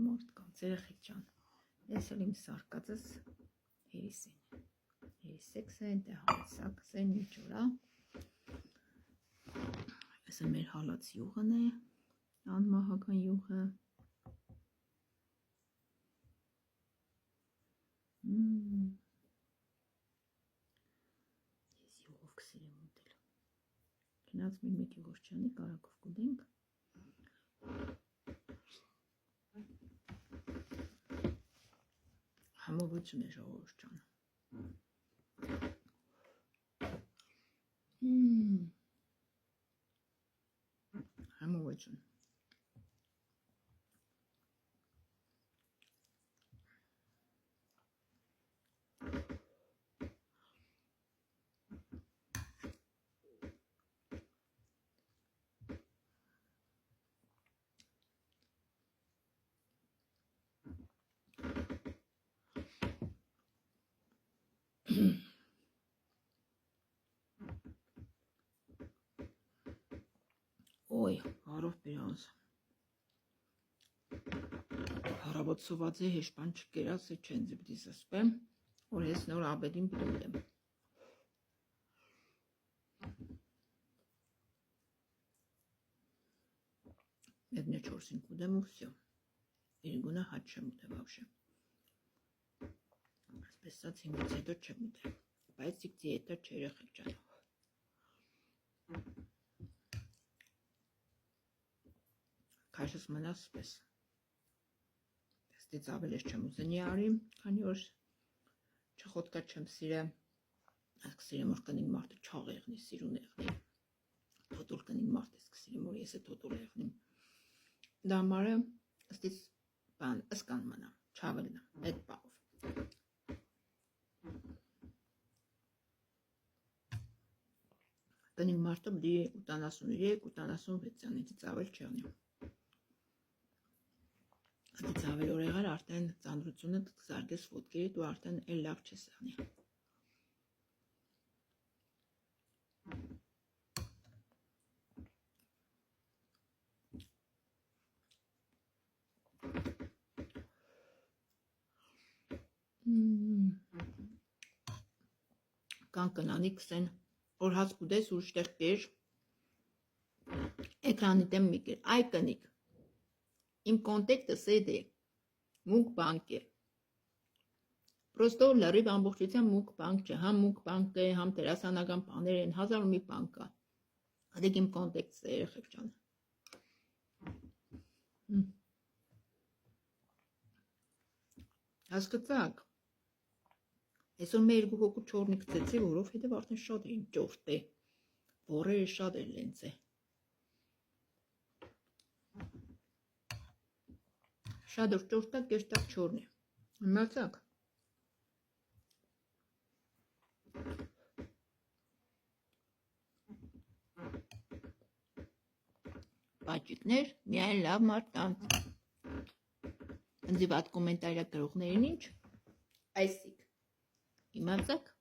մարդկանց, երեխեք ջան, ես էլ իմ սարկածս երիսին, երիսեքս են, տեհալսակս են, միջորա, ես է մեր հալած յուղն է, անմահական յուղը, ես յուղով կսիրեմ ուտել, կնած մեր մեկ յուղորջանի կարակով կուտենք, համովություն է ժողովուրդ ջան, համովություն, Ոյ, հարով պիրանս, հարավոտ սոված է հեշպան չկերաս է չեն զիպդի սսպեմ, որ ես նոր աբեդին պիտում եմ։ Մեկն է չորսին կուդեմ ու վսյո, իրգունը հաչ չեմ ուտե վավշե։ Ասպես սած հինգից հետո չեմ ուտե, բայց իք դիետա չերեխեք ջան։ Քաշս մնաս սպես, ստից ավել ես չեմ ուզենի արի, քանի որ չխոտկա չեմ սիրե, ասկ սիրեմ որ կնին մարդը չաղ եղնի, սիրուն եղնի, թոտուլ կնին մարդ ես կսիրեմ, որ ես է թոտուլ եղնիմ, դա մարը ստից բան ըսկան մնամ, չավելնա, այդ բաղով։ Կնին մարդը բդի 83-86 անից ավել չեղնի։ Դից ավել օրեղար արդեն ծանդրությունը կզարգես ոտքերիդ ու արդեն էլ լավ չես եղնի։ Կան կնանի կսեն, որ հաց կուդես ուրիշ տեղ կեր, էկրանի տեմ մի կեր, այ կնիկ, իմ կոնտեկտը սեդ է, մուկ բանկ է, պրոստո լրիվ ամբողջության մուկ բանկ չէ, համ մուկ բանկ է, համ տերասանական պաներ են, հազար ու մի բանկ կա, հատեք իմ կոնտեկտս է երեխեք ջան։ Հասկացակ, այսօր մեր երկու հոգու չորնի կծեցի, որով հետև արդեն շատ էին ճորտ է, որերը շատ էր լենց է։ Շատ որ ճորտակ, կեշտակ չորնի, մացակ։ Պաճիկներ, միայն լավ մարդկանց, ընձի վատ կոմենտարյա գրողներին ինչ, այսիք, իմացակ։